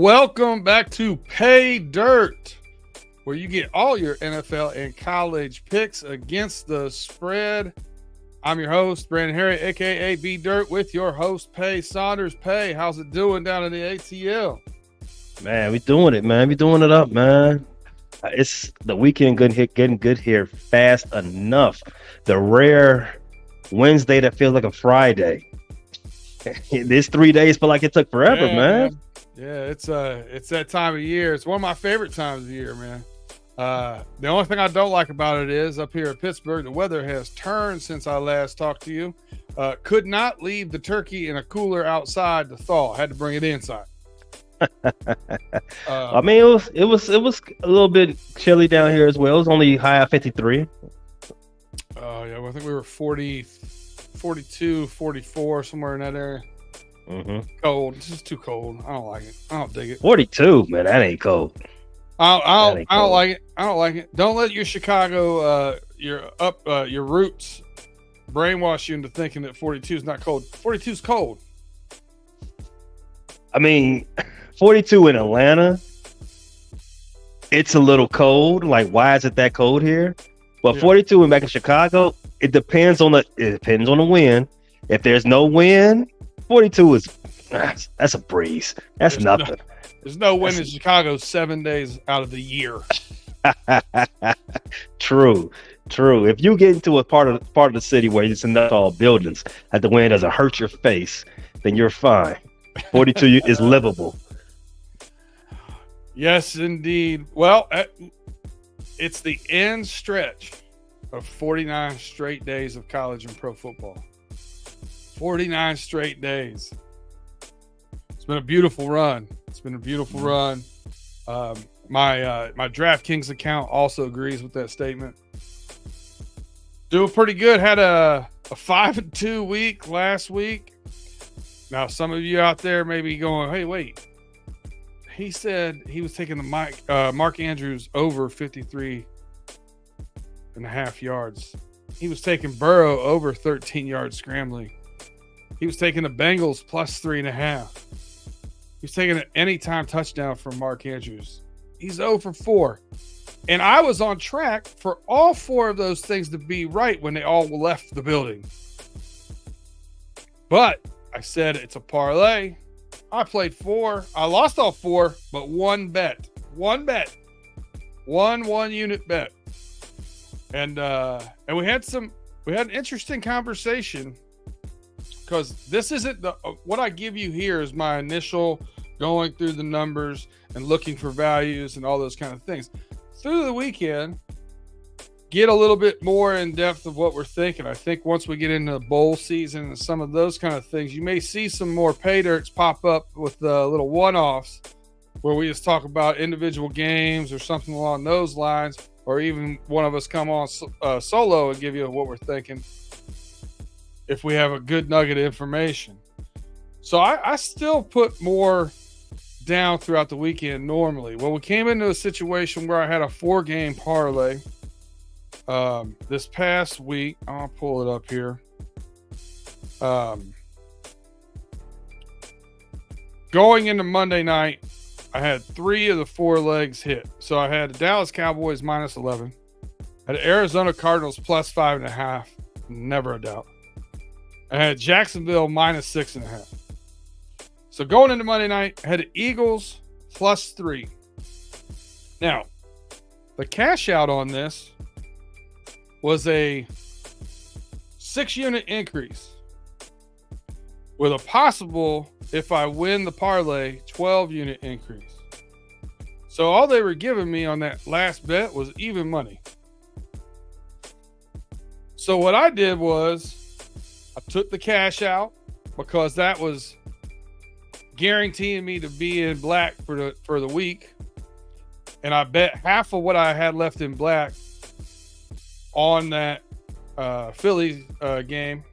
Welcome back to Pay Dirt, where you get all your NFL and college picks against the spread. I'm your host, Brandon Herriott, a.k.a. B Dirt, with your host, Pay Saunders. Pay, how's it doing down in the ATL? Man, we doing it, man. We doing it up, man. It's the weekend getting good here fast enough. The rare Wednesday that feels like a Friday. This 3 days feel like it took forever, man. Yeah, it's that time of year. It's one of my favorite times of year, man. The only thing I don't like about it is up here in Pittsburgh, the weather has turned since I last talked to you. Could not leave the turkey in a cooler outside to thaw. Had to bring it inside. I mean, it was a little bit chilly down here as well. It was only high of 53. Oh yeah, well, I think we were 40, 42, 44, somewhere in that area. Mm-hmm. Cold. It's just too cold. I don't like it. I don't dig it. 42, man, that ain't cold. I don't like it. I don't like it. Don't let your Chicago, your roots brainwash you into thinking that 42 is not cold. 42 is cold. I mean, 42 in Atlanta, it's a little cold. Like, why is it that cold here? But 42 and back in Chicago, it depends on the wind. If there's no wind, 42 that's a breeze. That's nothing. There's no wind in Chicago 7 days out of the year. True. If you get into a part of the city where it's enough tall buildings that the wind doesn't hurt your face, then you're fine. 42 is livable. Yes, indeed. Well, it's the end stretch of 49 straight days of college and pro football. 49 straight days. It's been a beautiful run. My DraftKings account also agrees with that statement. Doing pretty good. Had a 5-2 week last week. Now, some of you out there may be going, hey, wait. He said he was taking the Mark Andrews over 53 and a half yards. He was taking Burrow over 13 yards scrambling. He was taking the Bengals plus 3.5. He's taking an anytime touchdown from Mark Andrews. He's 0 for 4. And I was on track for all 4 of those things to be right when they all left the building. But I said it's a parlay. I played 4. I lost all 4, but one bet. One unit bet. And we had an interesting conversation, because this isn't what I give you here is my initial going through the numbers and looking for values and all those kind of things. Through the weekend, get a little bit more in depth of what we're thinking. I think once we get into the bowl season and some of those kind of things, you may see some more pay dirts pop up with little one-offs where we just talk about individual games or something along those lines, or even one of us come on solo and give you what we're thinking if we have a good nugget of information. So I still put more down throughout the weekend normally. Well, we came into a situation where I had a 4-game parlay this past week. I'll pull it up here. Going into Monday night, I had 3 of the 4 legs hit. So I had the Dallas Cowboys minus 11. I had Arizona Cardinals plus 5.5. Never a doubt. I had Jacksonville minus 6.5. So going into Monday night, I had the Eagles plus 3. Now, the cash out on this was a 6-unit increase with a possible, if I win the parlay, 12-unit increase. So all they were giving me on that last bet was even money. So what I did was I took the cash out because that was guaranteeing me to be in black for the week. And I bet half of what I had left in black on that Philly game,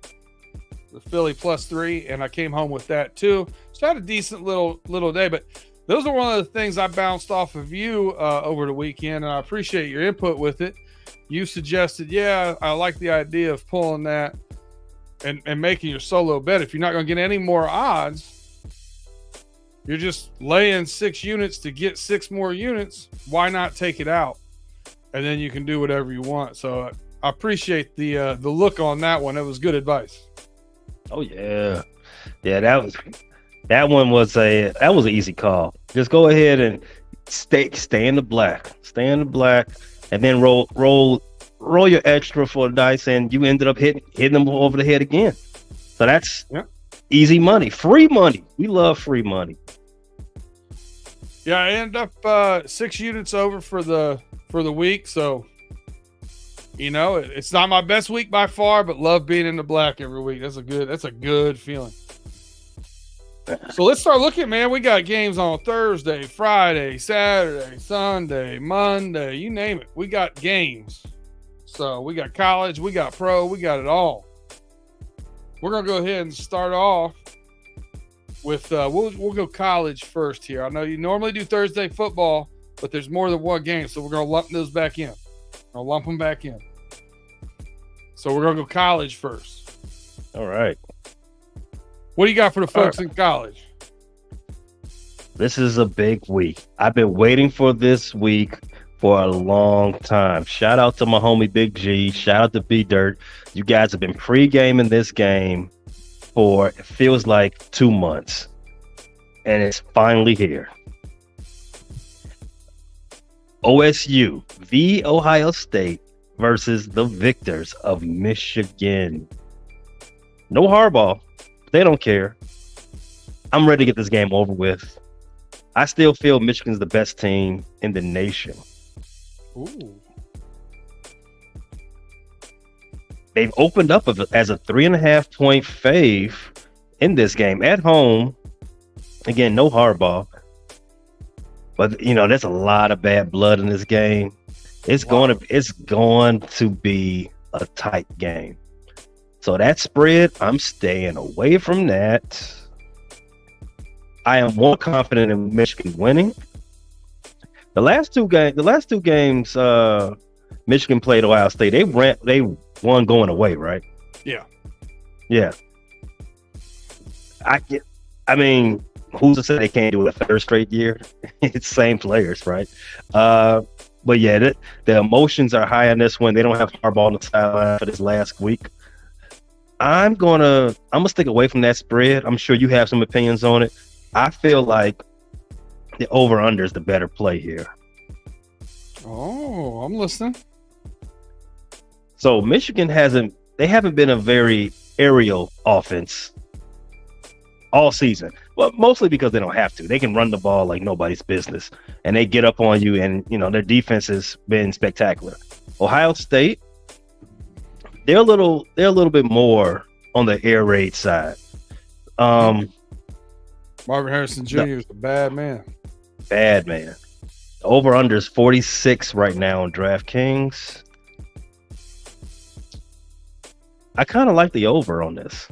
the Philly plus 3, and I came home with that too. So I had a decent little day, but those are one of the things I bounced off of you over the weekend, and I appreciate your input with it. You suggested, yeah, I like the idea of pulling that and making your solo bet. If you're not going to get any more odds, you're just laying 6 units to get 6 more units. Why not take it out? And then you can do whatever you want. So I appreciate the look on that one. It was good advice. Oh yeah. Yeah, that was an easy call. Just go ahead and stay in the black. Stay in the black and then roll your extra for the dice, and you ended up hitting them over the head again. So that's easy money. Free money. We love free money. Yeah, I ended up 6 units over for the week. So, it's not my best week by far, but love being in the black every week. That's a good feeling. So let's start looking, man. We got games on Thursday, Friday, Saturday, Sunday, Monday, you name it. We got games. So we got college, we got pro, we got it all. We're going to go ahead and start off with we'll go college first here. I know you normally do Thursday football, but there's more than one game, so we're going to lump those back in. I'll lump them back in. So we're going to go college first. All right. What do you got for the folks in college? This is a big week. I've been waiting for this week for a long time. Shout out to my homie Big G. Shout out to B Dirt. You guys have been pre-gaming this game for, it feels like, 2 months. And it's finally here. OSU v. Ohio State versus the victors of Michigan. No Harbaugh. They don't care. I'm ready to get this game over with. I still feel Michigan's the best team in the nation. Ooh. They've opened up as a 3.5-point fave in this game at home. Again, no Harbaugh. But there's a lot of bad blood in this game. It's going to be a tight game. So that spread, I'm staying away from that. I am more confident in Michigan winning. The last two games, Michigan played Ohio State. They won going away, right? Yeah. Yeah. I mean, who's to say they can't do it a third straight year? It's same players, right? But yeah, the emotions are high on this one. They don't have Harbaugh on the sideline for this last week. I'm gonna stick away from that spread. I'm sure you have some opinions on it. I feel like the over-under is the better play here. Oh, I'm listening. So Michigan haven't been a very aerial offense all season. Well, mostly because they don't have to. They can run the ball like nobody's business, and they get up on you. And their defense has been spectacular. Ohio State, they're a little bit more on the air raid side. Marvin Harrison Jr. is a bad man. Bad man. Over under is 46 right now on DraftKings. I kind of like the over on this.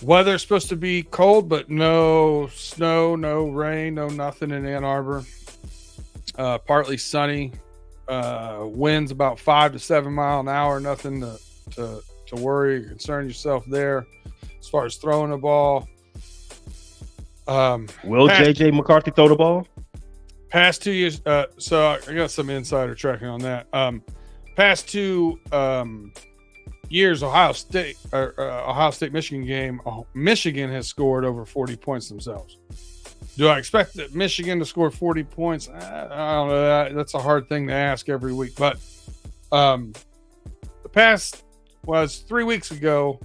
Weather's supposed to be cold, but no snow, no rain, no nothing in Ann Arbor. Partly sunny. Winds about 5 to 7 mile an hour. Nothing to worry or concern yourself there. As far as throwing the ball. Will JJ McCarthy throw the ball? Past 2 years, so I got some insider tracking on that. Past 2 years, Ohio State Michigan game, Michigan has scored over 40 points themselves. Do I expect that Michigan to score 40 points? I don't know. That's a hard thing to ask every week. But the past was 3 weeks ago.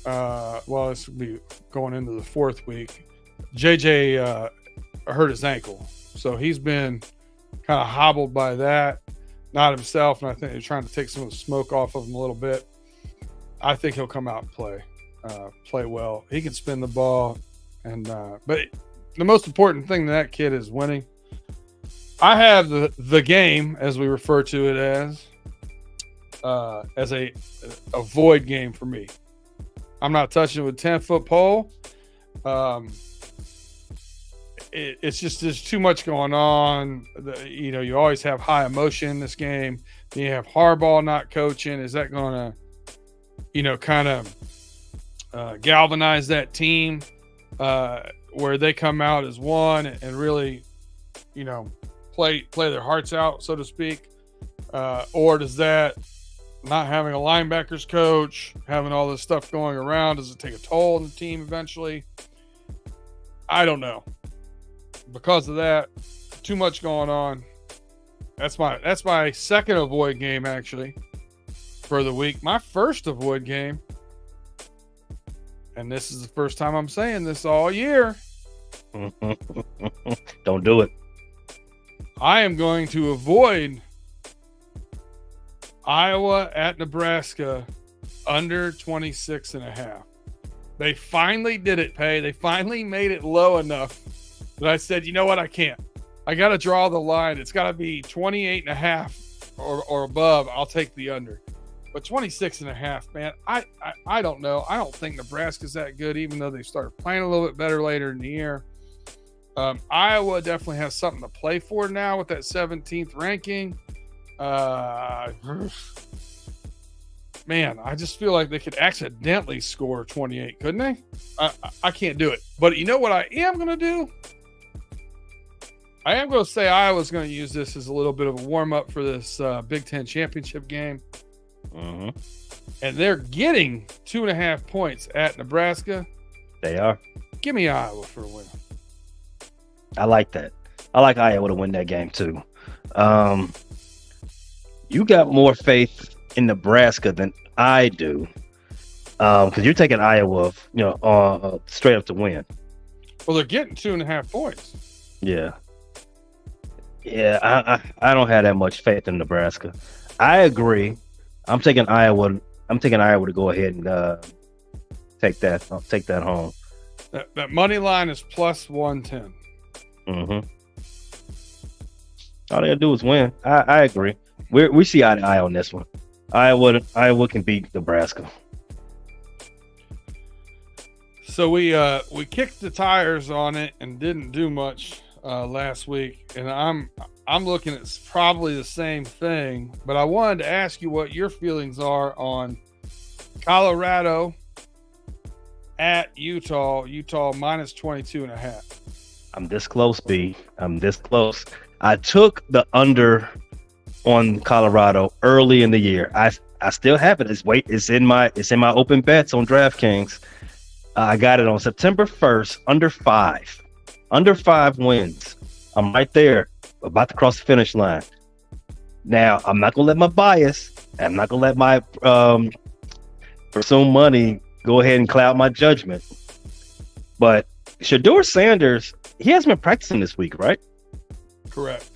This will be going into the 4th week. JJ hurt his ankle. So he's been kind of hobbled by that. Not himself. And I think they're trying to take some of the smoke off of him a little bit. I think he'll come out and play well. He can spin the ball. But the most important thing to that kid is winning. I have the game, as we refer to it as a void game for me. I'm not touching it with 10-foot pole. It's just there's too much going on. You always have high emotion in this game. You have Harbaugh not coaching. Is that going to, kind of galvanize that team? where they come out as one and really, play their hearts out, so to speak? Or does that, not having a linebackers coach, having all this stuff going around, does it take a toll on the team eventually? I don't know. Because of that, too much going on. That's my second avoid game, actually, for the week. My first avoid game, and this is the first time I'm saying this all year. Don't do it. I am going to avoid Iowa at Nebraska under 26.5. They finally did it, Pay. They finally made it low enough that I said, you know what? I can't. I got to draw the line. It's got to be 28.5 or above. I'll take the under. But 26.5, man, I don't know. I don't think Nebraska's that good, even though they started playing a little bit better later in the year. Iowa definitely has something to play for now with that 17th ranking. Man, I just feel like they could accidentally score 28, couldn't they? I can't do it. But you know what I am going to do? I am going to say Iowa's going to use this as a little bit of a warm-up for this Big Ten championship game. Mm-hmm. And they're getting 2.5 points at Nebraska. They are. Give me Iowa for a win. I like that. I like Iowa to win that game, too. You got more faith in Nebraska than I do, because you're taking Iowa, straight up to win. Well, they're getting 2.5 points. Yeah. I don't have that much faith in Nebraska. I agree. I'm taking Iowa to go ahead and take that. I'll take that home. That money line is plus 110. Mm-hmm. All they gotta do is win. I agree. We see eye to eye on this one. Iowa can beat Nebraska. So we kicked the tires on it and didn't do much last week, and I'm looking at probably the same thing. But I wanted to ask you what your feelings are on Colorado at Utah. Utah minus 22.5. I'm this close, B. I'm this close. I took the under on Colorado early in the year. I still have it. It's in my open bets on DraftKings. I got it on September 1st, under 5. Under 5 wins. I'm right there, about to cross the finish line. Now, I'm not going to let my bias, I'm not going to let my presumed money go ahead and cloud my judgment. But Shedeur Sanders, he hasn't been practicing this week, right? Correct.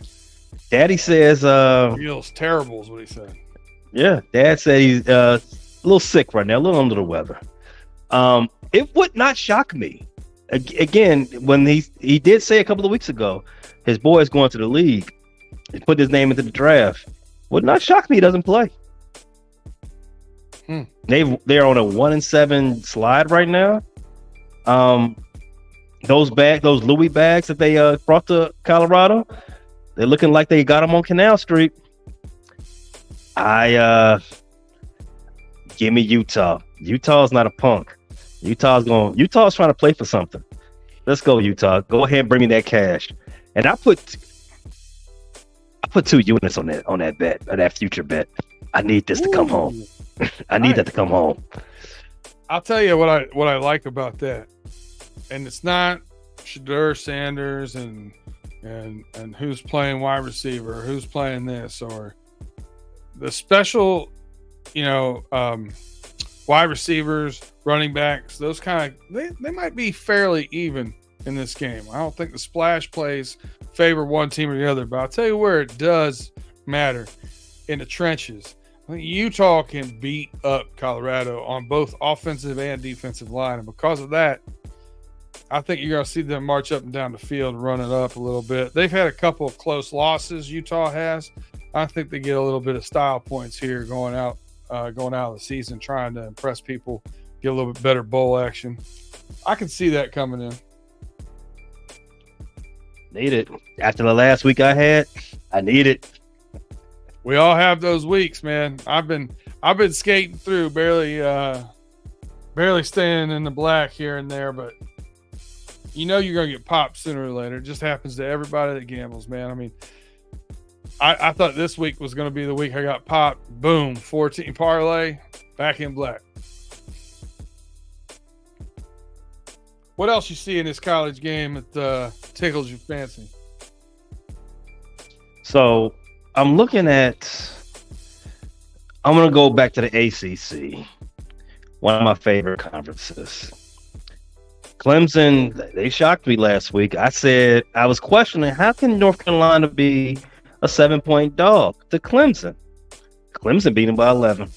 Daddy says feels terrible is what he said. Yeah, Dad said he's a little sick right now, a little under the weather. It would not shock me. Again, when he did say a couple of weeks ago, his boy is going to the league. He put his name into the draft. Would not shock me he doesn't play. They're on a 1-7 slide right now. Those Louis bags that they brought to Colorado, they're looking like they got them on Canal Street. Give me Utah. Utah's not a punk. Utah's trying to play for something. Let's go, Utah. Go ahead and bring me that cash. And I put 2 units on that bet, or that future bet. I need this to come home. I need that to come home. I'll tell you what I like about that. And it's not Shedeur Sanders and who's playing wide receiver, or who's playing this, or the special, wide receivers, running backs, those kind of, they might be fairly even in this game. I don't think the splash plays favor one team or the other, but I'll tell you where it does matter: in the trenches. I think Utah can beat up Colorado on both offensive and defensive line, and because of that, I think you're going to see them march up and down the field and run it up a little bit. They've had a couple of close losses, Utah has. I think they get a little bit of style points here going out of the season, trying to impress people, get a little bit better bowl action. I can see that coming in. Need it. After the last week I had, I need it. We all have those weeks, man. I've been skating through, barely staying in the black here and there, but you know you're going to get popped sooner or later. It just happens to everybody that gambles, man. I mean, I thought this week was going to be the week I got popped. Boom, 14 parlay, back in black. What else you see in this college game that tickles your fancy? So I'm going to go back to the ACC, one of my favorite conferences. Clemson, they shocked me last week. I was questioning, how can North Carolina be a 7-point dog to Clemson? Clemson beat them by 11.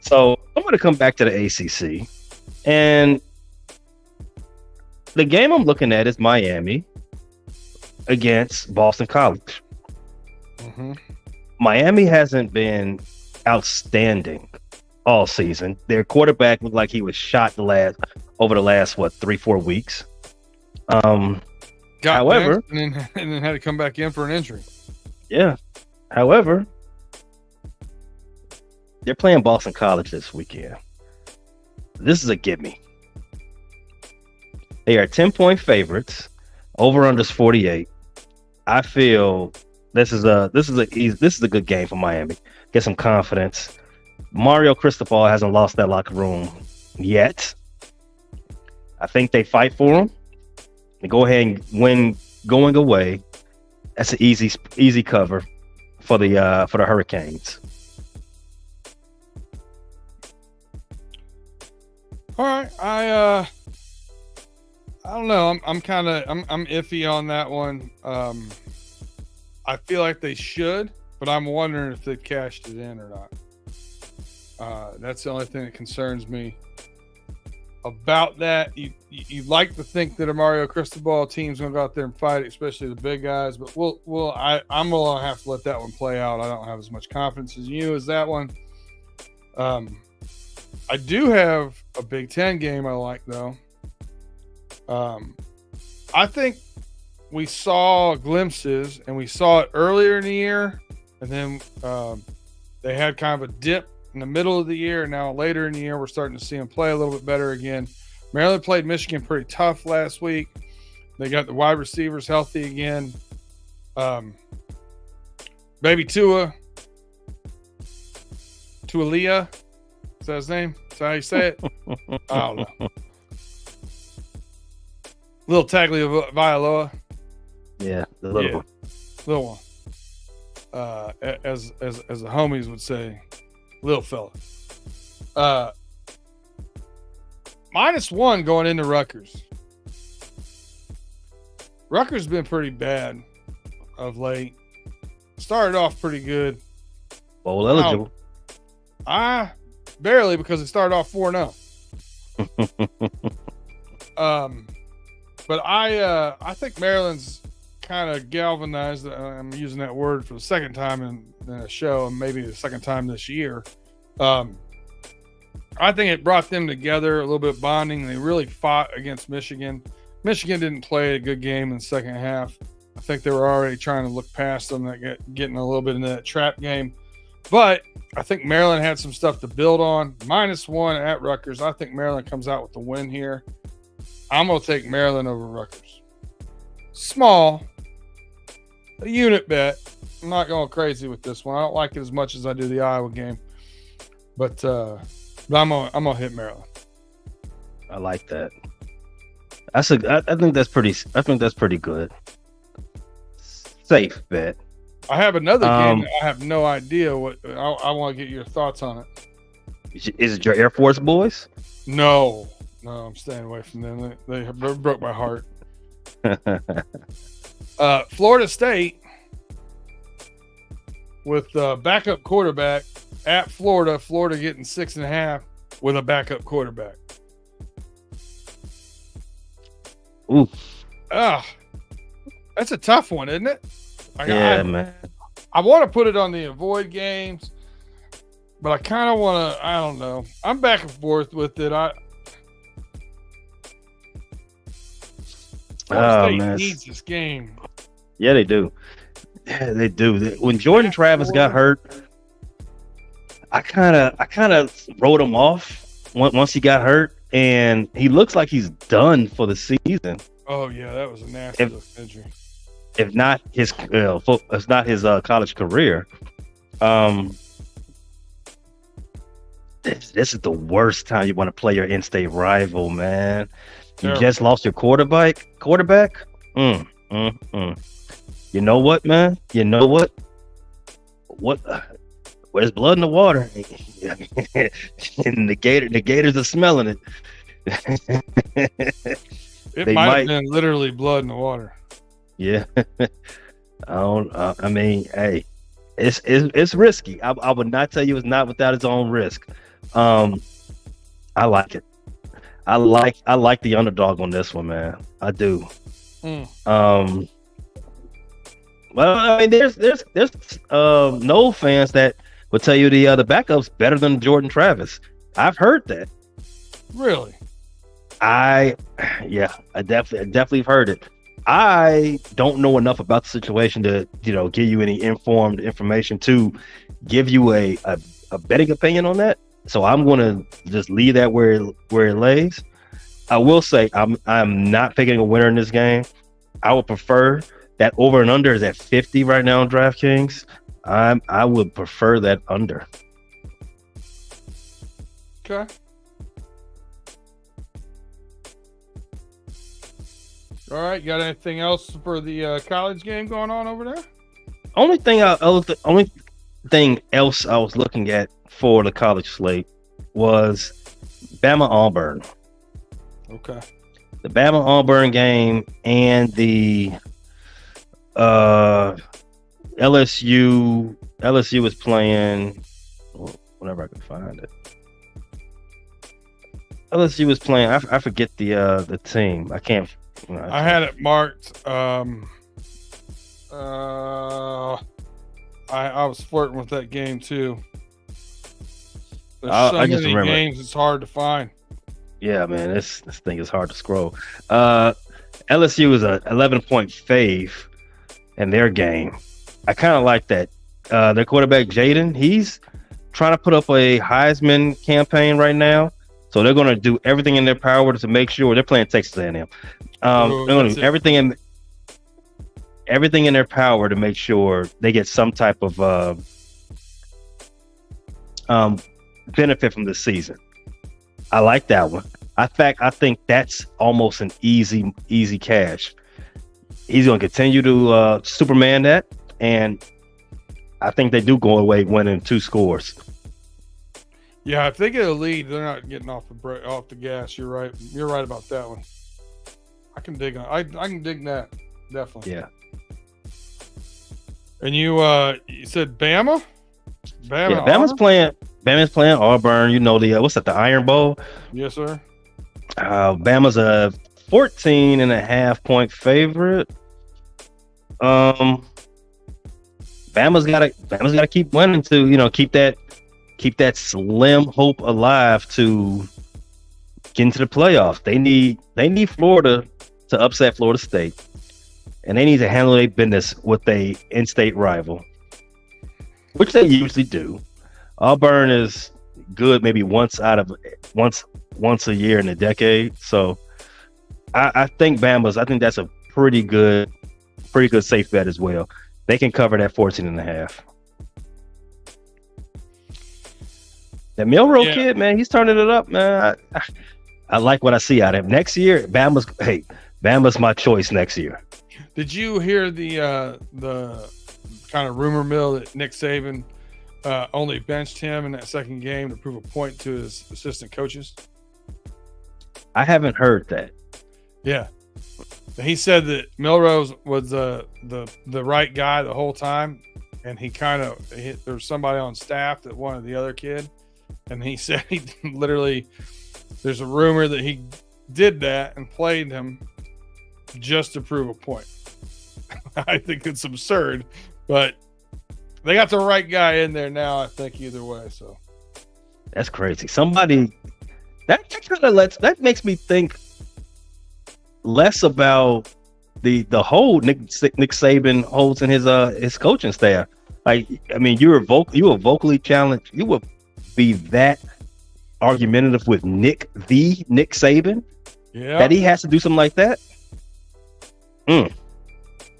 So I'm going to come back to the ACC. And the game I'm looking at is Miami against Boston College. Mm-hmm. Miami hasn't been outstanding all season. Their quarterback looked like he was shot over the last 3-4 weeks. However, and then had to come back in for an injury. Yeah. However, they're playing Boston College this weekend. This is a gimme. They are 10-point favorites. Over unders 48. I feel this is a good game for Miami. Get some confidence. Mario Cristobal hasn't lost that locker room yet. I think they fight for him. They go ahead and win going away. That's an easy cover for the Hurricanes. All right, I don't know. I'm iffy on that one. I feel like they should, but I'm wondering if they cashed it in or not. That's the only thing that concerns me about that. You like to think that a Mario Cristobal team's gonna go out there and fight, especially the big guys, but I'm gonna have to let that one play out. I don't have as much confidence as you as that one. I do have a Big Ten game I like though. I think we saw glimpses, and we saw it earlier in the year, and then they had kind of a dip in the middle of the year, and now later in the year we're starting to see them play a little bit better again. Maryland played Michigan pretty tough last week. They got the wide receivers healthy again. Baby Tualia, is that his name? Is that how you say it? I don't know. Little Tagliavailoa. Yeah, the little one. Little one. As the homies would say, little fella. -1 going into Rutgers. Rutgers been pretty bad of late. Started off pretty good. Bowl eligible. Barely, because it started off 4-0. But I think Maryland's kind of galvanized. I'm using that word for the second time in a show, and maybe the second time this year. I think it brought them together, a little bit of bonding. They really fought against Michigan. Michigan didn't play a good game in the second half. I think they were already trying to look past them, getting a little bit into that trap game. But I think Maryland had some stuff to build on. -1 at Rutgers. I think Maryland comes out with the win here. I'm going to take Maryland over Rutgers. Small. A unit bet. I'm not going crazy with this one. I don't like it as much as I do the Iowa game. But I'm gonna hit Maryland. I like that. I think that's pretty good. Safe bet. I have another game that I have no idea what. I want to get your thoughts on it. Is it your Air Force boys? No, I'm staying away from them. They broke my heart. Florida State with backup quarterback at Florida. Florida getting 6.5 with a backup quarterback. Ooh. That's a tough one, isn't it? Man. I want to put it on the avoid games, but I kind of want to. I don't know. I'm back and forth with it. Florida State needs this game. Yeah, they do. Yeah, they do. When Jordan Travis got hurt, I kind of wrote him off once he got hurt. and he looks like he's done for the season. Oh yeah, that was a nasty injury. If not his, it's not his college career. This is the worst time you want to play your in-state rival, man. You just lost your quarterback. You know what, man? You know what? There's blood in the water, and the Gators are smelling it. It might have been literally blood in the water. Yeah. I mean, hey, it's risky. I would not tell you it's not without its own risk. I like it. I like the underdog on this one, man. I do. Well, I mean, there's no fans that will tell you the backup's better than Jordan Travis. I've heard that. Really? I definitely have heard it. I don't know enough about the situation to give you any informed information to give you a betting opinion on that. So I'm going to just leave that where it lays. I will say I'm not picking a winner in this game. I would prefer that over and under is at 50 right now on DraftKings. I would prefer that under. Okay. All right. Got anything else for the college game going on over there? Only thing else I was looking at for the college slate was Bama Auburn. Okay. The Bama Auburn game and the LSU is playing whenever I can find it. LSU is playing. I forget the team. I can't. I had it marked. I was flirting with that game too. There's so many games, it's hard to find. Yeah, man, this thing is hard to scroll. LSU is a 11-point fave in their game. I kind of like that. Their quarterback Jaden, he's trying to put up a Heisman campaign right now, so they're going to do everything in their power to make sure they're playing Texas A&M. They're going to do everything in their power to make sure they get some type of benefit from this season. I like that one. In fact, I think that's almost an easy cash. He's going to continue to Superman that, and I think they do go away winning 2 scores. Yeah, if they get a lead, they're not getting off the gas. You're right. You're right about that one. I can dig on. I can dig that definitely. Yeah. And you said Bama? Yeah, Bama's playing Auburn. You know what's that? The Iron Bowl. Yes, sir. Bama's a 14.5-point favorite. Bama's got to keep winning to keep that slim hope alive to get into the playoffs. They need Florida to upset Florida State, and they need to handle their business with a in-state rival, which they usually do. Auburn is good maybe once a year in a decade. So I think that's a pretty good safe bet as well. They can cover that 14.5. That Milroe kid, man, he's turning it up, man. I like what I see out of him. Next year, Bama's my choice next year. Did you hear the kind of rumor mill that Nick Saban only benched him in that second game to prove a point to his assistant coaches? I haven't heard that. Yeah. He said that Milrose was the right guy the whole time, and there was somebody on staff that wanted the other kid, and he said he literally, there's a rumor that he did that and played him just to prove a point. I think it's absurd, but they got the right guy in there now, I think, either way. So that's crazy. Somebody that makes me think less about the hold Nick Saban holds in his coaching staff. Like, I mean, you were vocally challenged. You would be that argumentative with Nick Saban, that he has to do something like that.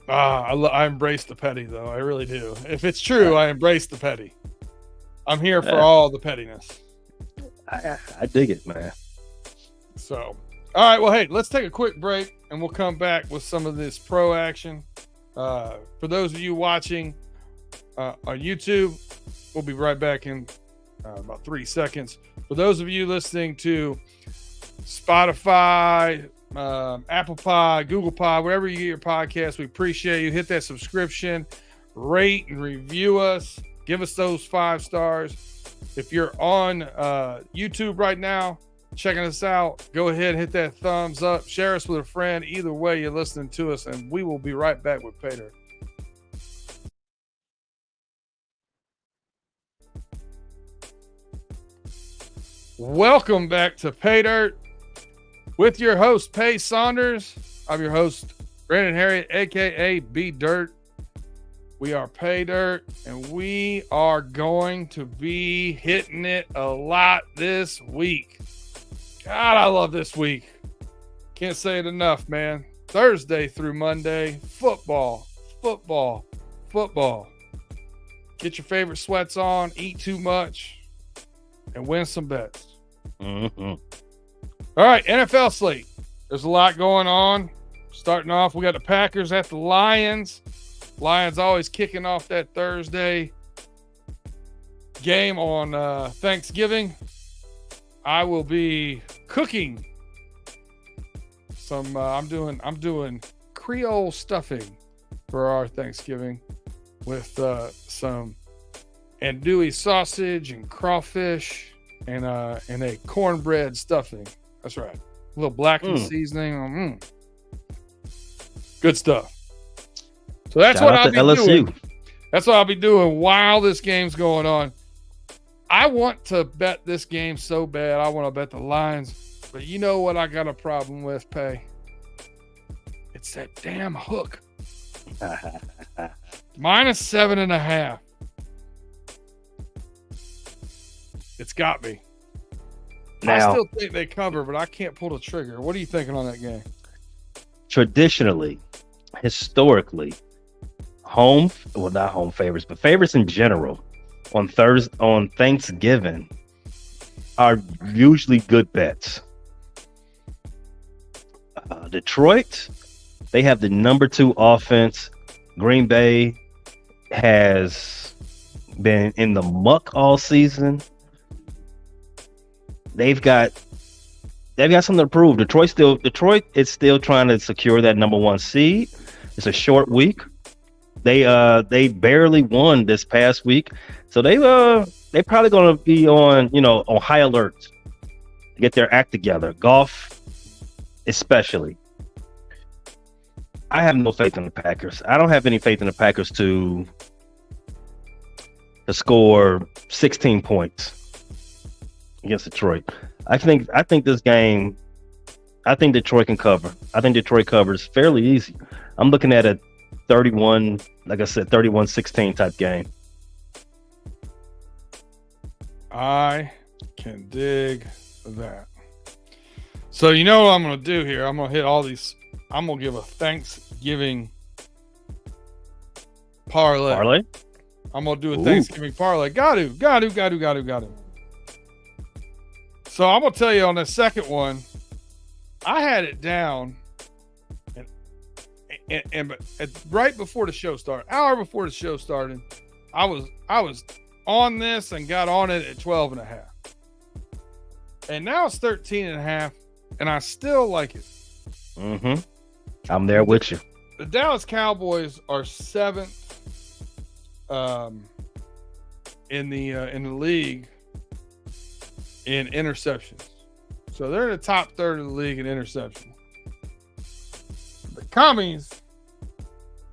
I embrace the petty, though. I really do. If it's true, I embrace the petty. I'm here for all the pettiness. I dig it, man. So, all right. Well, hey, let's take a quick break, and we'll come back with some of this pro action. For those of you watching on YouTube, we'll be right back in about 3 seconds. For those of you listening to Spotify, Apple Pod, Google Pod, wherever you get your podcast, we appreciate you. Hit that subscription, rate and review us. Give us those 5 stars. If you're on YouTube right now, checking us out, go ahead and hit that thumbs up. Share us with a friend. Either way, you're listening to us, and we will be right back with Pay Dirt. Welcome back to Pay Dirt with your host, Pay Saunders. I'm your host, Brandon Herriott, a.k.a. B Dirt. We are Pay Dirt, and we are going to be hitting it a lot this week. God, I love this week. Can't say it enough, man. Thursday through Monday, football. Get your favorite sweats on, eat too much, and win some bets. Mm-hmm. All right, NFL slate. There's a lot going on. Starting off, we got the Packers at the Lions. Lions always kicking off that Thursday game on Thanksgiving. I will be cooking some. I'm doing Creole stuffing for our Thanksgiving with some andouille sausage and crawfish and a cornbread stuffing. That's right. A little blackened seasoning. Good stuff. So that's what I'll be doing. That's what I'll be doing while this game's going on. I want to bet this game so bad. I want to bet the Lions. But you know what I got a problem with, Pay? It's that damn hook. -7.5. It's got me. Now, I still think they cover, but I can't pull the trigger. What are you thinking on that game? Traditionally, historically, not home favorites, but favorites in general on Thanksgiving are usually good bets. Detroit, they have the number 2 offense. Green Bay has been in the muck all season. They've got something to prove. Detroit is still trying to secure that number 1 seed. It's a short week. They barely won this past week, so they probably going to be on high alert to get their act together. Goff, especially. I have no faith in the Packers. I don't have any faith in the Packers to score 16 points against Detroit. I think this game. I think Detroit can cover. I think Detroit covers fairly easy. I'm looking at a 31, like I said, 31-16 type game. I can dig that. So you know what I'm going to do here? I'm going to hit all these. I'm going to give a Thanksgiving parlay. I'm going to do a Thanksgiving parlay. Got to. So I'm going to tell you on the second one, I had it down and right before the show started, hour before the show started, I was on this and got on it at 12.5. And now it's 13.5, and I still like it. Mm-hmm. I'm there with you. The Dallas Cowboys are 7th in the league in interceptions. So they're in the top third of the league in interceptions. The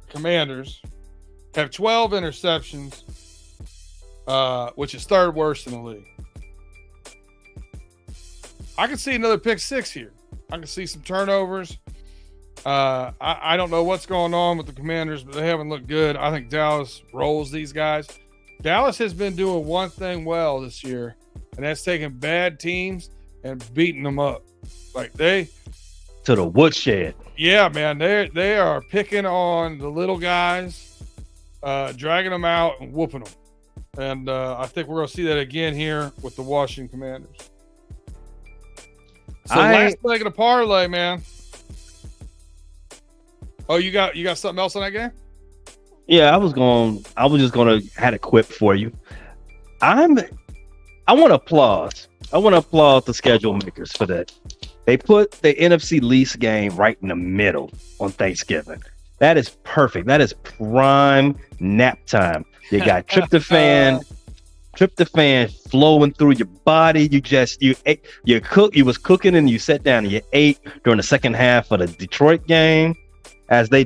Commanders have 12 interceptions, which is third worst in the league. I can see another pick 6 here. I can see some turnovers. I don't know what's going on with the Commanders, but they haven't looked good. I think Dallas rolls these guys. Dallas has been doing one thing well this year, and that's taking bad teams and beating them up. Like to the woodshed. Yeah, man, they are picking on the little guys, dragging them out and whooping them. And I think we're going to see that again here with the Washington Commanders. So last leg of the parlay, man. Oh, you got something else on that game? Yeah, I was just gonna had a quip for you. I want to applaud the schedule makers for that. They put the NFC lease game right in the middle on Thanksgiving. That is perfect. That is prime nap time. You got tryptophan flowing through your body. You was cooking and you sat down and you ate during the second half of the Detroit game as they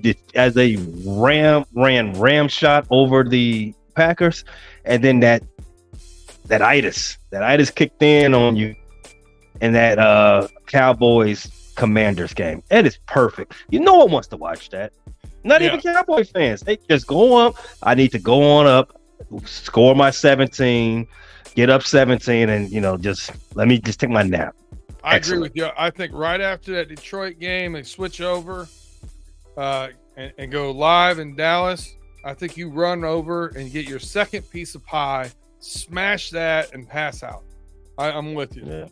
ran shot over the Packers, and then that itis kicked in on you in that Cowboys Commanders game. It is perfect. No one wants to watch that. Not even Cowboy fans. They just go up. I need to go on up, score my 17, get up 17, and let me take my nap. I agree with you. I think right after that Detroit game, they switch over and go live in Dallas. I think you run over and get your second piece of pie, smash that, and pass out. I'm with you. Yeah.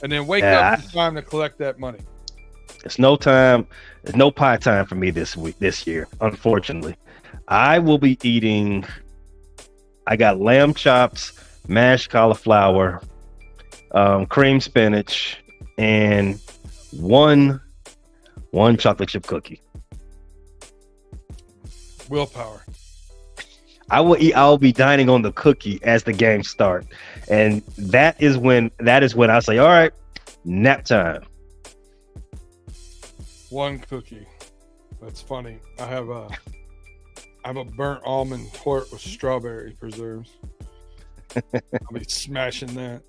And then wake up in time to collect that money. It's no time. There's no pie time for me this year, unfortunately. I will be eating. I got lamb chops, mashed cauliflower, cream spinach, and one chocolate chip cookie. Willpower. I'll be dining on the cookie as the game starts, and that is when I say, all right, nap time. One cookie. That's funny. I have a burnt almond tort with strawberry preserves. I'll be smashing that.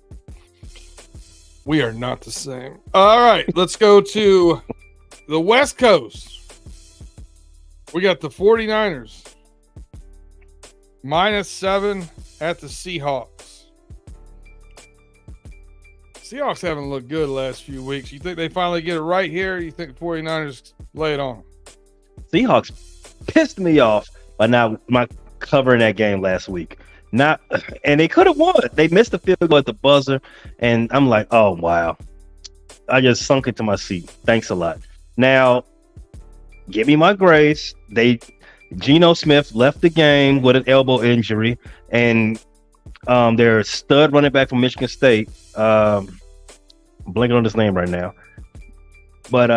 We are not the same. All right, let's go to the West Coast. We got the 49ers -7 at the Seahawks. Seahawks haven't looked good the last few weeks. You think they finally get it right here? Or you think the 49ers lay it on them? Seahawks pissed me off by not covering that game last week. And they could have won. They missed the field goal at the buzzer, and I'm like, oh wow. I just sunk into my seat. Thanks a lot. Now, give me my grace. Geno Smith left the game with an elbow injury, and their stud running back from Michigan State, blinking on his name right now, but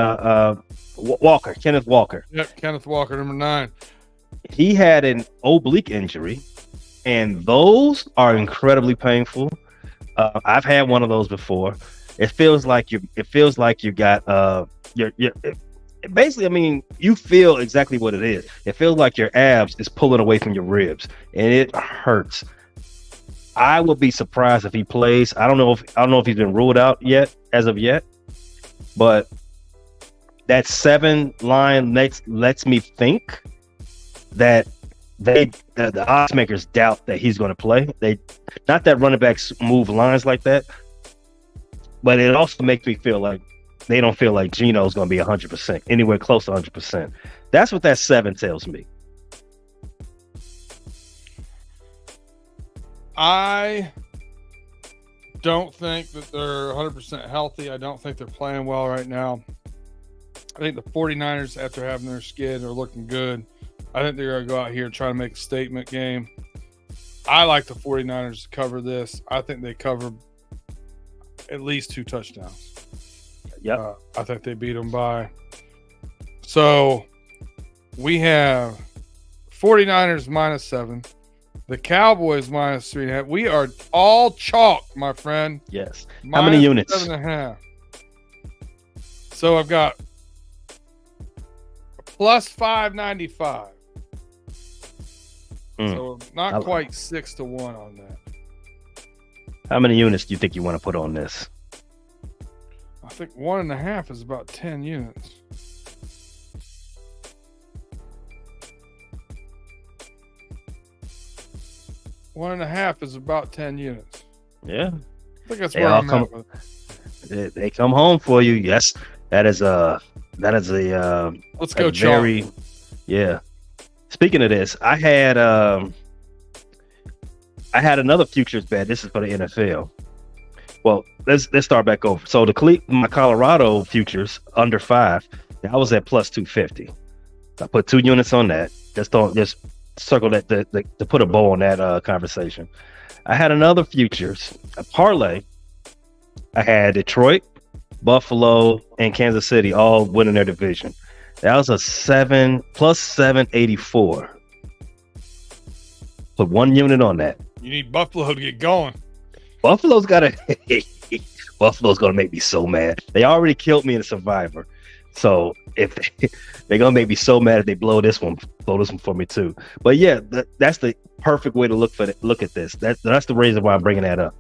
Kenneth Walker. Yep, Kenneth Walker, number 9. He had an oblique injury, and those are incredibly painful. I've had one of those before. It feels like you got basically, I mean, you feel exactly what it is. It feels like your abs is pulling away from your ribs, and it hurts. I would be surprised if he plays. I don't know if he's been ruled out as of yet, but that 7 line lets me think that the odds makers doubt that he's going to play. Not that running backs move lines like that, but it also makes me feel like they don't feel like Geno's going to be 100%, anywhere close to 100%. That's what that 7 tells me. I don't think that they're 100% healthy. I don't think they're playing well right now. I think the 49ers, after having their skid, are looking good. I think they're going to go out here and try to make a statement game. I like the 49ers to cover this. I think they cover at least 2 touchdowns. Yep. I think they beat them by. So we have 49ers -7. The Cowboys -3.5. We are all chalk, my friend. Yes. How many units? -7.5. So I've got +595. So not quite 6-1 on that. How many units do you think you want to put on this? I think 1.5 is about 10 units. One and a half is about 10 units. Yeah. think that's They where all I'm at with it. they come home for you. Yes, that is a Let's go, very yeah. Speaking of this, I had another futures bet. This is for the NFL. Well, let's start back over. So my Colorado futures under 5, I was at plus 250. I put 2 units on that. Just circle that to put a bow on that conversation. I had another futures, a parlay. I had Detroit, Buffalo, and Kansas City all winning their division. That was a 7 plus 784. Put 1 unit on that. You need Buffalo to get going. Buffalo's gonna make me so mad. They already killed me in Survivor, so if they're gonna make me so mad if they blow this one for me too. But yeah, that's the perfect way to look at this. That's the reason why I'm bringing that up.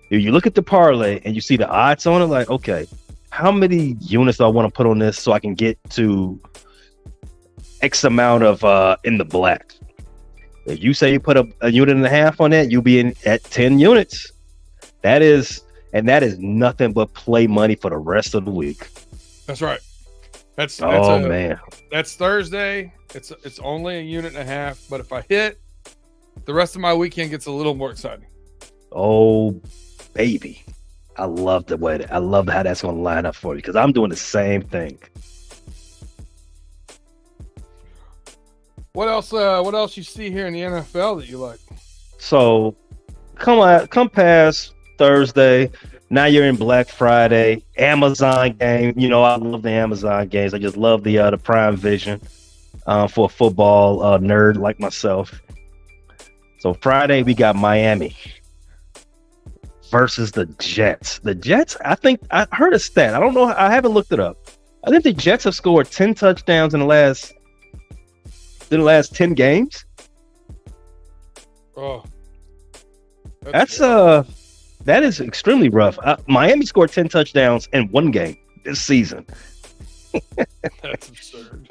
If you look at the parlay and you see the odds on it, like, okay, how many units do I want to put on this so I can get to X amount of in the black? If you say you put a unit and a half on that, you'll be at 10 units. That is nothing but play money for the rest of the week. That's right. That's man. That's Thursday. It's only a unit and a half, but if I hit, the rest of my weekend gets a little more exciting. Oh, baby. I love how that's going to line up for you because I'm doing the same thing. What else you see here in the NFL that you like? So come past Thursday. Now you're in Black Friday, Amazon game. You know, I love the Amazon games. I just love the Prime Vision for a football nerd like myself. So Friday we got Miami versus the Jets. The Jets, I think I heard a stat. I don't know. I haven't looked it up. I think the Jets have scored 10 touchdowns in the last 10 games. Oh, that is extremely rough. Miami scored 10 touchdowns in 1 game this season. That's absurd.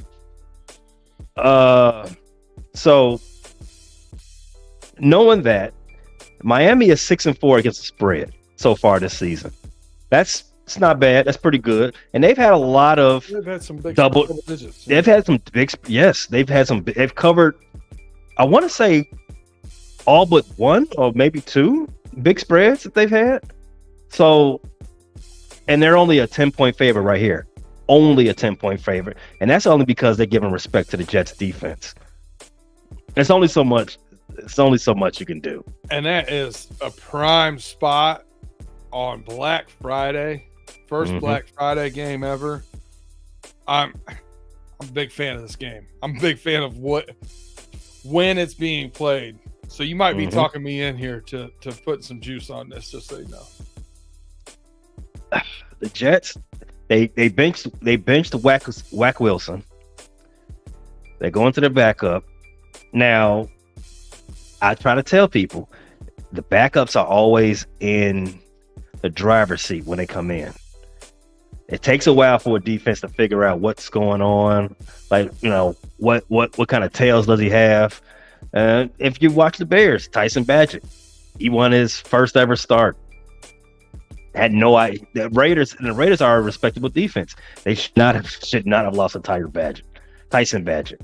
So knowing that Miami is 6-4 against the spread so far this season, it's not bad. That's pretty good. And they've had a lot of some big double digits. They've had some big. Yes, they've covered. I want to say all but 1 or maybe 2 big spreads that they've had. So, and they're only a 10-point favorite right here. Only a 10-point favorite, and that's only because they're giving respect to the Jets defense. It's only so much you can do. And that is a prime spot on Black Friday. First Black Friday game ever. I'm a big fan of this game. I'm a big fan of when it's being played. So you might be talking me in here to put some juice on this, just so you know. The Jets, they benched Whack Wilson. They're going to their backup. Now, I try to tell people the backups are always in the driver's seat when they come in. It takes a while for a defense to figure out what's going on. Like, you know, what kind of tails does he have? If you watch the Bears, Tyson Badgett, he won his first ever start. Had no idea. The Raiders are a respectable defense. They should not have lost to Tyson Badgett.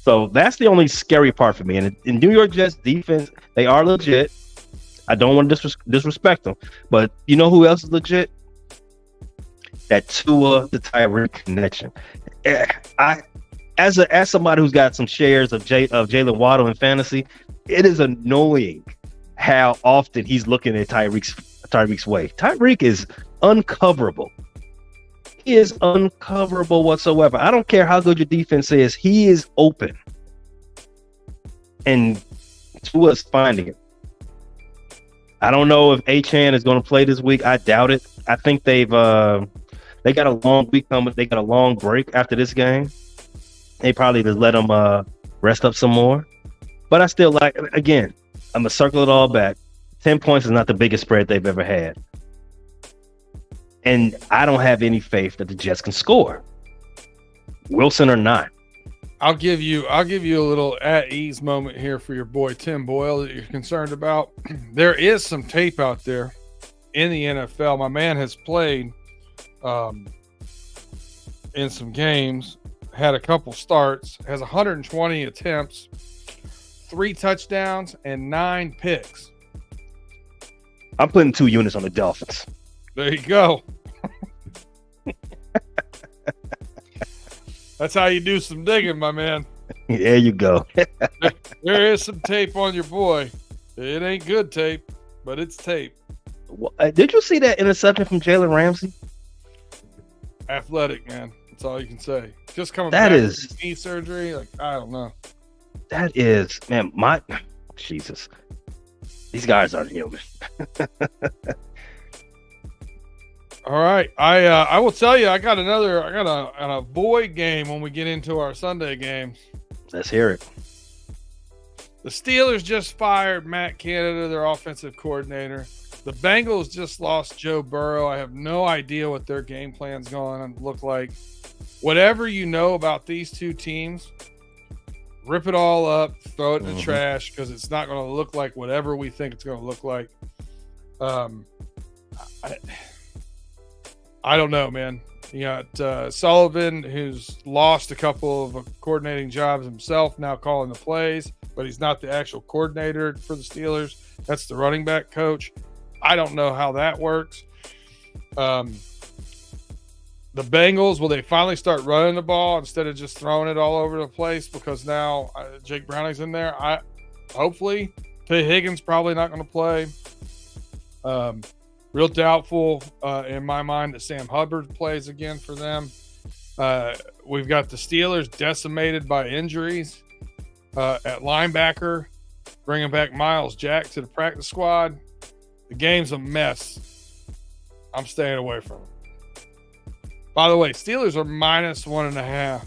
So that's the only scary part for me. And in New York Jets defense, they are legit. I don't want to disrespect them, but you know who else is legit? That Tua to Tyreek connection. As somebody who's got some shares of Jalen Waddle in fantasy, it is annoying how often he's looking at Tyreek's way. Tyreek is uncoverable. He is uncoverable whatsoever. I don't care how good your defense is. He is open. And Tua's finding it. I don't know if Achane is going to play this week. I doubt it. I think they got a long week coming. They got a long break after this game. They probably just let him rest up some more. But I still like, again, I'm going to circle it all back. 10 points is not the biggest spread they've ever had. And I don't have any faith that the Jets can score. Wilson or not. I'll give you a little at ease moment here for your boy Tim Boyle that you're concerned about. There is some tape out there in the NFL. My man has played in some games, had a couple starts, has 120 attempts, 3 touchdowns, and 9 picks. I'm putting 2 units on the Dolphins. There you go. That's how you do some digging, my man. There you go. There is some tape on your boy. It ain't good tape, but it's tape. Did you see that interception from Jalen Ramsey? Athletic, man. That's all you can say. Just coming That back is from knee surgery, like I don't know. That is, man, Jesus. These guys aren't human. All right. I will tell you, I got an avoid game when we get into our Sunday games. Let's hear it. The Steelers just fired Matt Canada, their offensive coordinator. The Bengals just lost Joe Burrow. I have no idea what their game plan's going to look like. Whatever you know about these two teams, rip it all up, throw it in the trash, because it's not going to look like whatever we think it's going to look like. I don't know, man. You got Sullivan, who's lost a couple of coordinating jobs himself, now calling the plays, but he's not the actual coordinator for the Steelers. That's the running back coach. I don't know how that works. The Bengals, will they finally start running the ball instead of just throwing it all over the place because now Jake Browning's in there? Hopefully. T. Higgins probably not going to play. Real doubtful in my mind that Sam Hubbard plays again for them. We've got the Steelers decimated by injuries at linebacker, bringing back Miles Jack to the practice squad. The game's a mess. I'm staying away from it. By the way, Steelers are -1.5.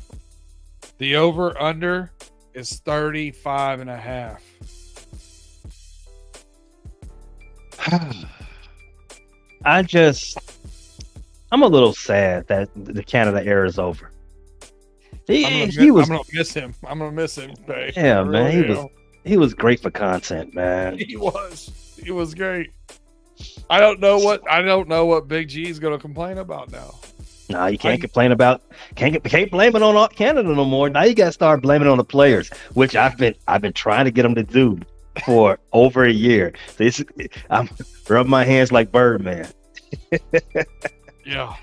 The over-under is 35.5. I'm a little sad that the Canada era is over. I'm gonna miss him. I'm gonna miss him. Babe. Yeah, man. He was great for content, man. He was great. I don't know what Big G is gonna complain about now. No, you can't complain about can't blame it on Canada no more. Now you got to start blaming it on the players, which I've been trying to get them to do for over a year. So I'm rubbing my hands like Birdman. Yeah.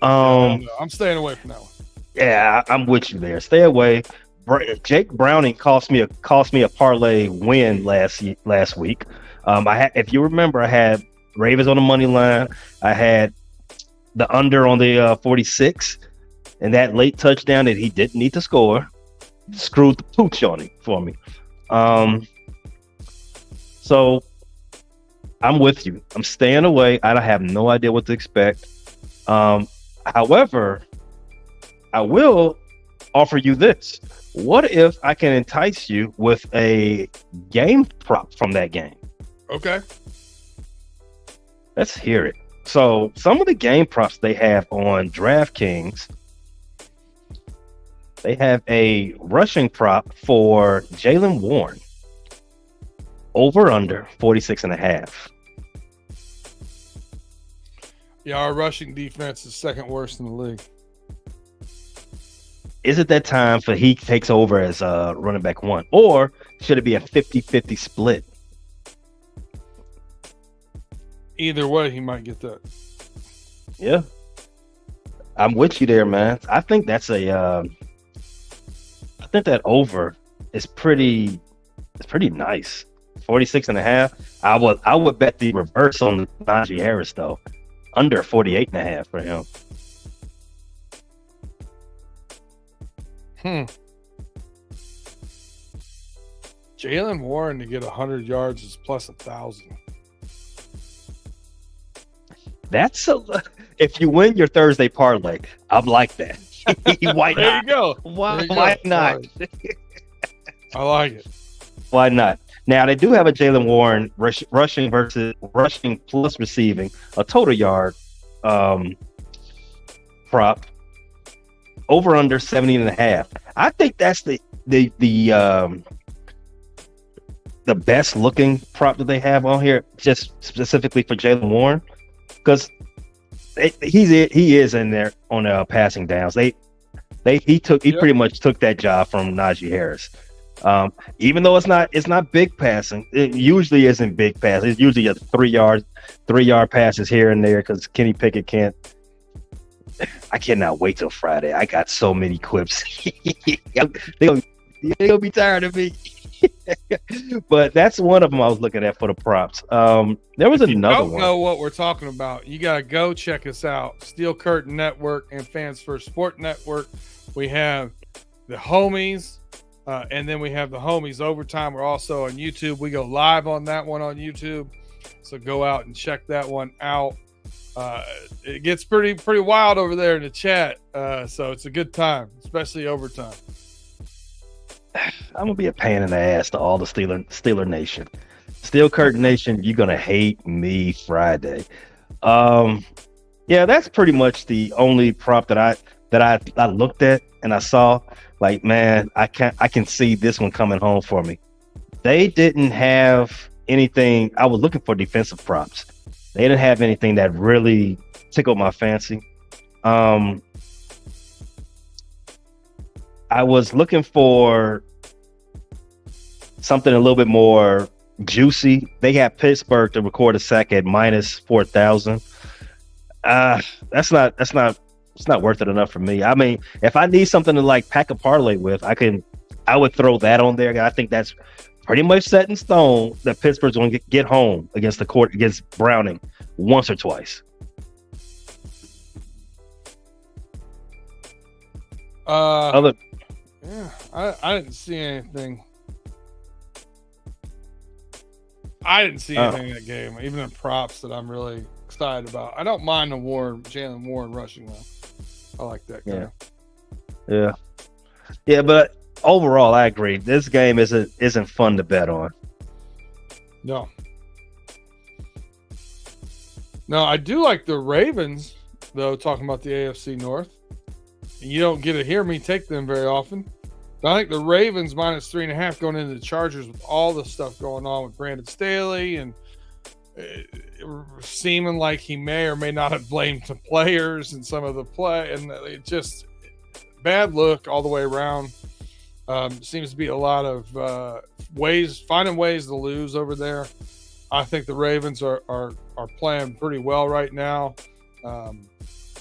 I'm staying away from that one. Yeah, I'm with you there. Stay away. Jake Browning cost me a parlay win last week. If you remember, I had Ravens on the money line. I had the under on the 46, and that late touchdown that he didn't need to score screwed the pooch on it for me. So I'm with you. I'm staying away. I have no idea what to expect. However, I will offer you this. What if I can entice you with a game prop from that game? Okay. Let's hear it. So some of the game props they have on DraftKings, they have a rushing prop for Jaylen Warren. Over under 46.5. Yeah, our rushing defense is second worst in the league. Is it that time for he takes over as running back one? Or should it be a 50-50 split? Either way, he might get that. Yeah. I'm with you there, man. I think that's I think that over is pretty nice. 46.5. I would bet the reverse on Najee Harris though. Under 48.5 for him. Jaylen Warren to get 100 yards is plus 1,000. If you win your Thursday parlay, I'm like that. Why not? There you go. Why not? I like it. Why not? Now they do have a Jaylen Warren rushing plus receiving, a total yard prop over under 70.5. I think that's the best looking prop that they have on here, just specifically for Jaylen Warren, because he is in there on passing downs. He pretty much took that job from Najee Harris. Even though it's not big passing, it usually isn't big pass. It's usually a 3-yard passes here and there because Kenny Pickett can't. I cannot wait till Friday. I got so many quips. They'll be tired of me. But that's one of them I was looking at for the props. There was another one. If you don't know what we're talking about, you got to go check us out. Steel Curtain Network and Fans First Sport Network. We have the homies, and then we have the homies overtime. We're also on YouTube. We go live on that one on YouTube. So go out and check that one out. It gets pretty wild over there in the chat. So it's a good time, especially overtime. I'm gonna be a pain in the ass to all the Steeler Nation. Steel Curtain Nation, you're gonna hate me Friday. Yeah, that's pretty much the only prop that I looked at and I saw. Like, man, I can see this one coming home for me. They didn't have anything. I was looking for defensive props. They didn't have anything that really tickled my fancy. I was looking for something a little bit more juicy. They got Pittsburgh to record a sack at minus 4,000. It's not worth it enough for me. I mean, if I need something to like pack a parlay with, I would throw that on there. I think that's pretty much set in stone that Pittsburgh's going to get home against Browning once or twice. I didn't see anything. I didn't see anything in that game, even in props that I'm really excited about. I don't mind the Jaylen Warren rushing though. I like that guy. Yeah, but overall, I agree. This game isn't fun to bet on. No, I do like the Ravens though. Talking about the AFC North, and you don't get to hear me take them very often. But I think the Ravens minus 3.5 going into the Chargers with all the stuff going on with Brandon Staley and seeming like he may or may not have blamed the players and some of the play, and it just bad look all the way around. Seems to be a lot of finding ways to lose over there. I think the Ravens are playing pretty well right now.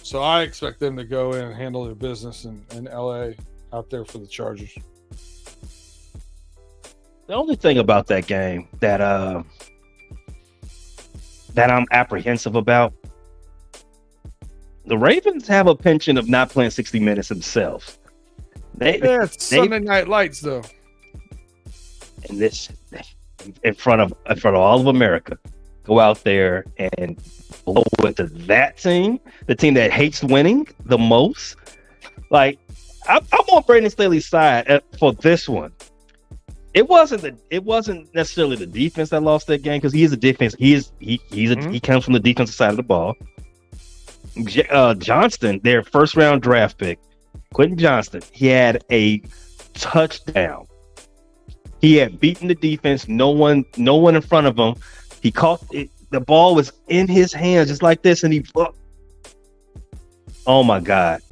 So I expect them to go in and handle their business in LA out there for the Chargers. The only thing about that game that I'm apprehensive about, the Ravens have a penchant of not playing 60 minutes themselves. It's Sunday Night Lights though. And this in front of all of America, go out there and blow with that team, the team that hates winning the most. Like, I'm on Brandon Staley's side for this one. It wasn't necessarily the defense that lost that game, because he is a defense. He comes from the defensive side of the ball. Johnston, their first round draft pick, Quentin Johnston, he had a touchdown. He had beaten the defense. No one in front of him. He caught it. The ball was in his hands just like this, and oh my God.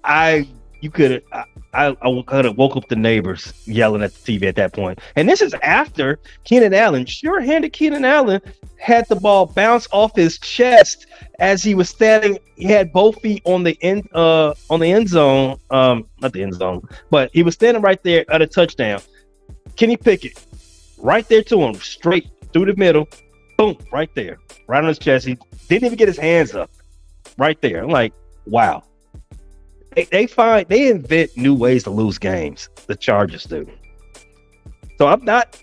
I could have woke up the neighbors yelling at the TV at that point. And this is after Keenan Allen, sure-handed Keenan Allen, had the ball bounce off his chest as he was standing. He had both feet on the end zone, not the end zone, but he was standing right there at a touchdown. Kenny Pickett, right there to him, straight through the middle, boom, right there, right on his chest. He didn't even get his hands up, right there. I'm like, wow. They invent new ways to lose games. The Chargers do. So I'm not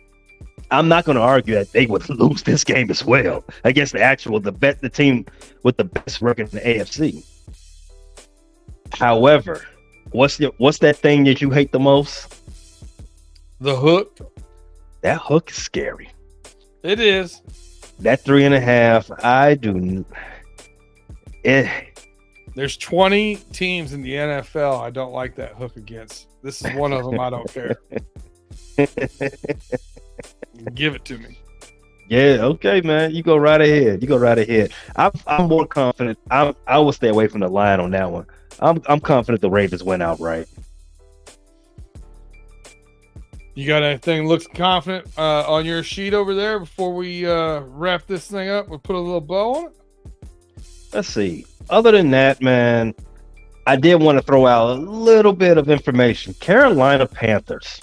going to argue that they would lose this game as well against the team with the best record in the AFC. However, what's that thing that you hate the most? The hook. That hook is scary. It is. That 3.5, I do. There's 20 teams in the NFL I don't like that hook against. This is one of them I don't care. Give it to me. Yeah, okay, man. You go right ahead. I'm more confident. I will stay away from the line on that one. I'm confident the Ravens win outright. You got anything looks confident on your sheet over there before we wrap this thing up? We'll put a little bow on it. Let's see. Other than that, man, I did want to throw out a little bit of information. Carolina Panthers.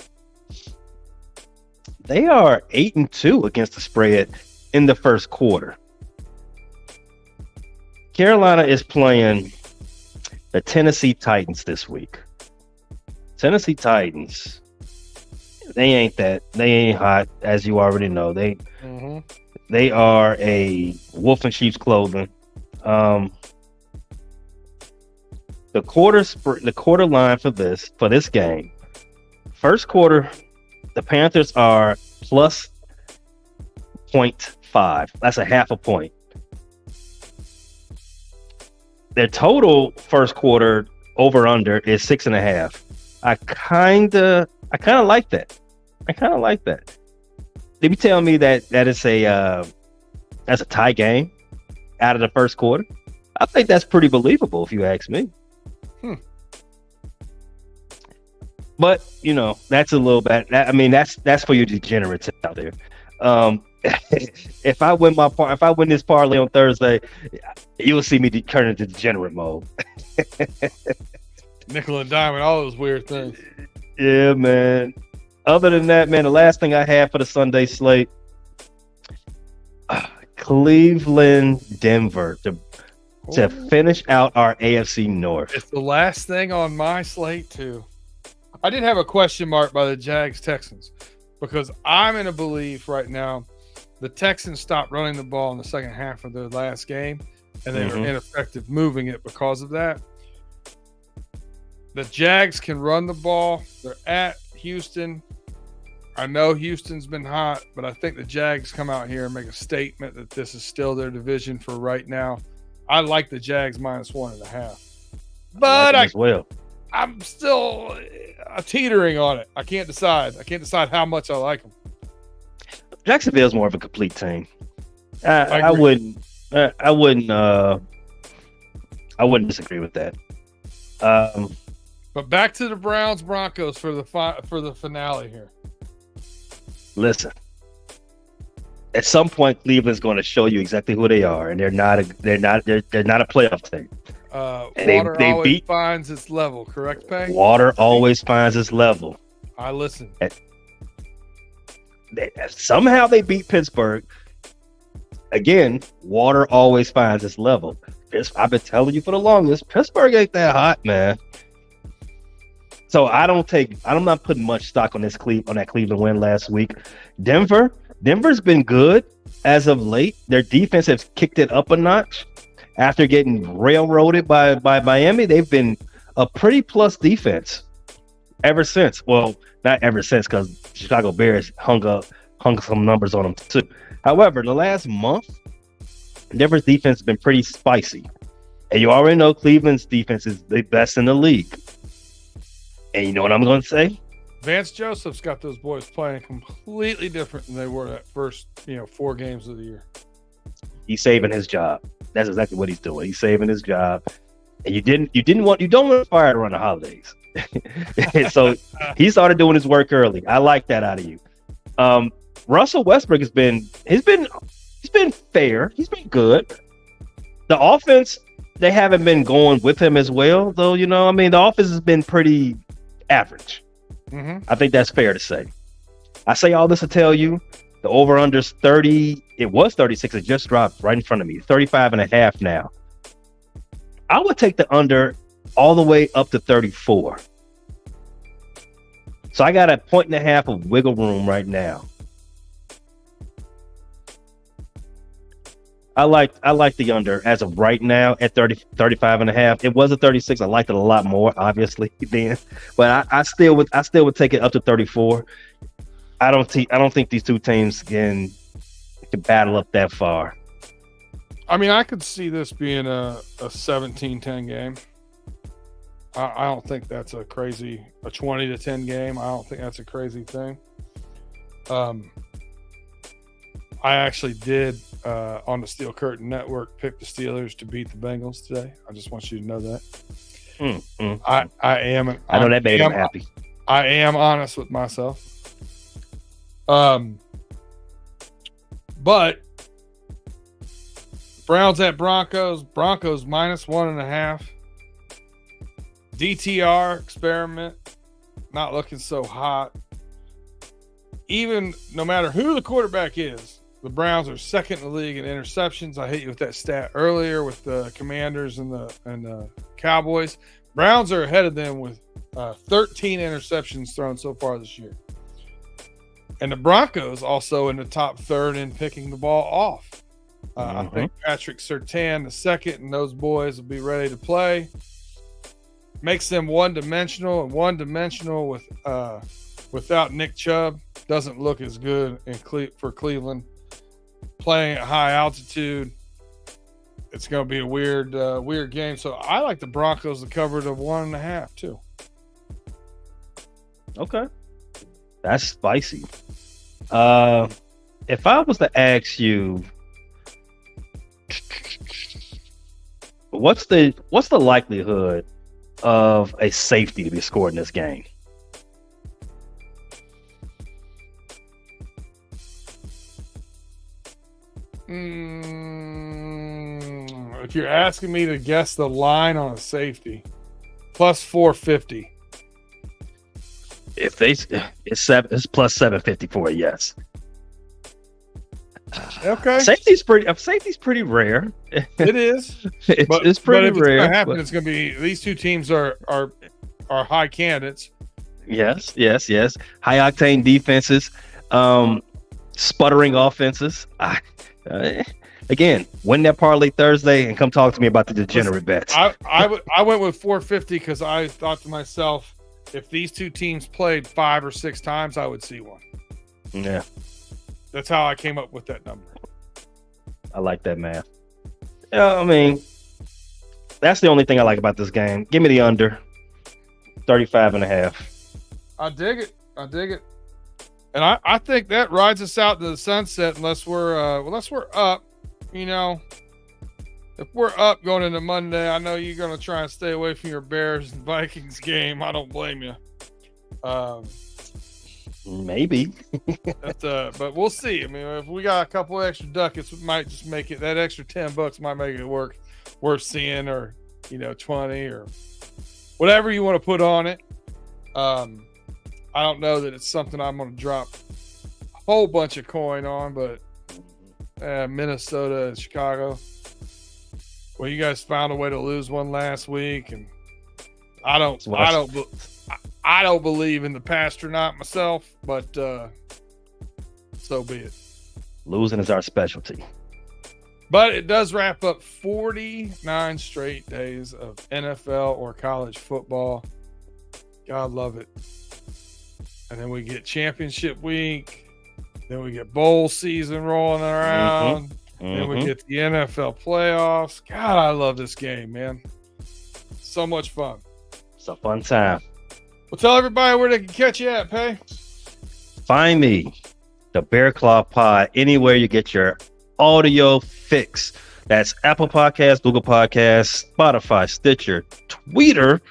They are 8-2 against the spread in the first quarter. Carolina is playing the Tennessee Titans this week. Tennessee Titans, they ain't hot, as you already know. They are a wolf in sheep's clothing. The quarter line for this game. First quarter, the Panthers are plus 0.5. That's a half a point. Their total first quarter over under is 6.5. I kind of like that. Did you tell me that is that's a tie game out of the first quarter? I think that's pretty believable if you ask me. But that's a little bit. That's for you degenerates out there. If I win this parlay on Thursday, you will see me turn into degenerate mode. Nickel and diamond, all those weird things. Yeah, man. Other than that, man, the last thing I have for the Sunday slate, Cleveland, Denver to finish out our AFC North. It's the last thing on my slate too. I did have a question mark by the Jags-Texans because I'm in a belief right now the Texans stopped running the ball in the second half of their last game, and they were ineffective moving it because of that. The Jags can run the ball. They're at Houston. I know Houston's been hot, but I think the Jags come out here and make a statement that this is still their division for right now. I like the Jags minus 1.5. But as well. I'm still teetering on it. I can't decide. How much I like them. Jacksonville's more of a complete team. I wouldn't disagree with that. But back to the Browns Broncos for the finale here. Listen, at some point Cleveland's going to show you exactly who they are, and they're not a playoff team. Water always finds its level, correct, Pay? Water always finds its level. I listen. Somehow they beat Pittsburgh. Again, water always finds its level. I've been telling you for the longest, Pittsburgh ain't that hot, man. So I'm not putting much stock on that Cleveland win last week. Denver's been good as of late. Their defense has kicked it up a notch. After getting railroaded by Miami, they've been a pretty plus defense ever since. Well, not ever since, because Chicago Bears hung some numbers on them too. However, the last month, Denver's defense has been pretty spicy. And you already know Cleveland's defense is the best in the league. And you know what I'm going to say? Vance Joseph's got those boys playing completely different than they were that first, 4 games of the year. He's saving his job. That's exactly what he's doing. He's saving his job. And you don't want to fire around the holidays. So he started doing his work early. I like that out of you. Russell Westbrook he's been fair. He's been good. The offense, they haven't been going with him as well, though. The offense has been pretty average. I think that's fair to say. I say all this to tell you the over-under's 30. It was 36. It just dropped right in front of me. 35.5 now. I would take the under all the way up to 34. So I got 1.5 of wiggle room right now. I like the under as of right now at 35.5. It was a 36. I liked it a lot more, obviously, then. But I still would take it up to 34. I don't think these two teams can battle up that far. I mean, I could see this being a 17-10 game. I don't think that's a 20-10 game. I don't think that's a crazy thing. I actually did on the Steel Curtain Network pick the Steelers to beat the Bengals today. I just want you to know that. I am. I know that made him happy. I am honest with myself. But Browns at Broncos. Broncos -1.5. DTR experiment. Not looking so hot. Even no matter who the quarterback is, the Browns are second in the league in interceptions. I hit you with that stat earlier with the Commanders and the Cowboys. Browns are ahead of them with 13 interceptions thrown so far this year. And the Broncos also in the top third in picking the ball off. I think Patrick Surtain, the second, and those boys will be ready to play. Makes them one-dimensional, and one-dimensional without Nick Chubb doesn't look as good for Cleveland. Playing at high altitude, it's going to be a weird game. So I like the Broncos to cover the 1.5 too. Okay, that's spicy. If I was to ask you, what's the likelihood of a safety to be scored in this game? If you're asking me to guess the line on a safety, plus 450. It's plus 750 for a yes. Okay. Safety's pretty rare. It is. It's pretty rare. It's rare. Gonna happen. It's going to be these two teams are high candidates. Yes. High octane defenses, sputtering offenses. Again, win that parlay Thursday and come talk to me about the degenerate bets. I went with 450 because I thought to myself, if these two teams played 5 or 6 times, I would see one. Yeah. That's how I came up with that number. I like that math. Yeah, I mean, that's the only thing I like about this game. Give me the under 35.5. I dig it. And I think that rides us out to the sunset unless we're up. You know, if we're up going into Monday, I know you're going to try and stay away from your Bears and Vikings game. I don't blame you. Maybe. But we'll see. I mean, if we got a couple extra ducats, we might just make it. That extra $10 might make it worth seeing, or 20 or whatever you want to put on it. I don't know that it's something I'm going to drop a whole bunch of coin on, but Minnesota and Chicago. Well, you guys found a way to lose one last week, and I don't believe in the Pasternak myself, but so be it. Losing is our specialty. But it does wrap up 49 straight days of NFL or college football. God love it. And then we get championship week. Then we get bowl season rolling around. Then we get the NFL playoffs. God, I love this game, man. So much fun. It's a fun time. Well, tell everybody where they can catch you at, Pay. Find me, the Bear Claw Pod, anywhere you get your audio fix. That's Apple Podcasts, Google Podcasts, Spotify, Stitcher, Twitter,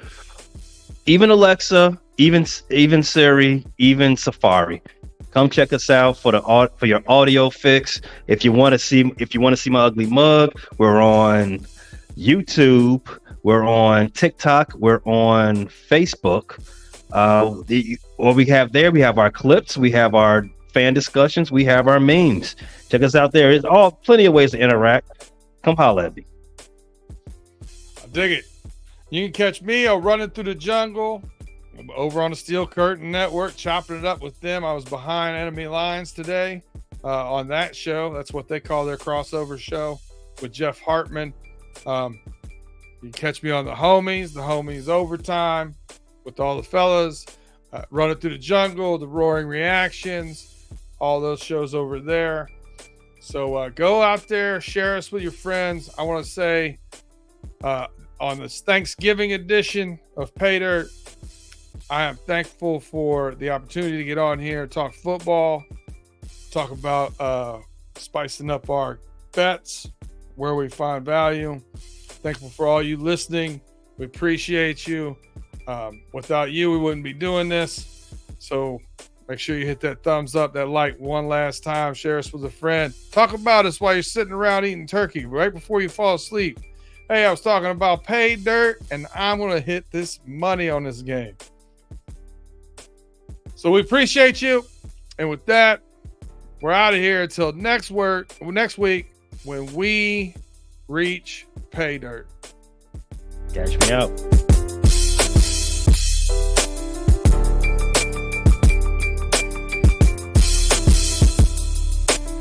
even Alexa, even Siri, even Safari. Come check us out for your audio fix. If you want to see my ugly mug, we're on YouTube, we're on TikTok, we're on Facebook. What we have there, we have our clips, we have our fan discussions, we have our memes. Check us out there. There's plenty of ways to interact. Come holler at me. I dig it. You can catch me running through the jungle over on the Steel Curtain Network, chopping it up with them. I was behind enemy lines today on that show. That's what they call their crossover show with Jeff Hartman. You can catch me on the homies overtime with all the fellas, running through the jungle, the roaring reactions, all those shows over there. So go out there, share us with your friends. I want to say on this Thanksgiving edition of Pay Dirt, I am thankful for the opportunity to get on here, talk football, talk about spicing up our bets, where we find value. Thankful for all you listening. We appreciate you. Without you, we wouldn't be doing this. So make sure you hit that thumbs up, that like one last time. Share us with a friend. Talk about us while you're sitting around eating turkey right before you fall asleep. Hey, I was talking about Pay Dirt, and I'm going to hit this money on this game. So we appreciate you. And with that, we're out of here until next week when we reach Pay Dirt. Catch me out.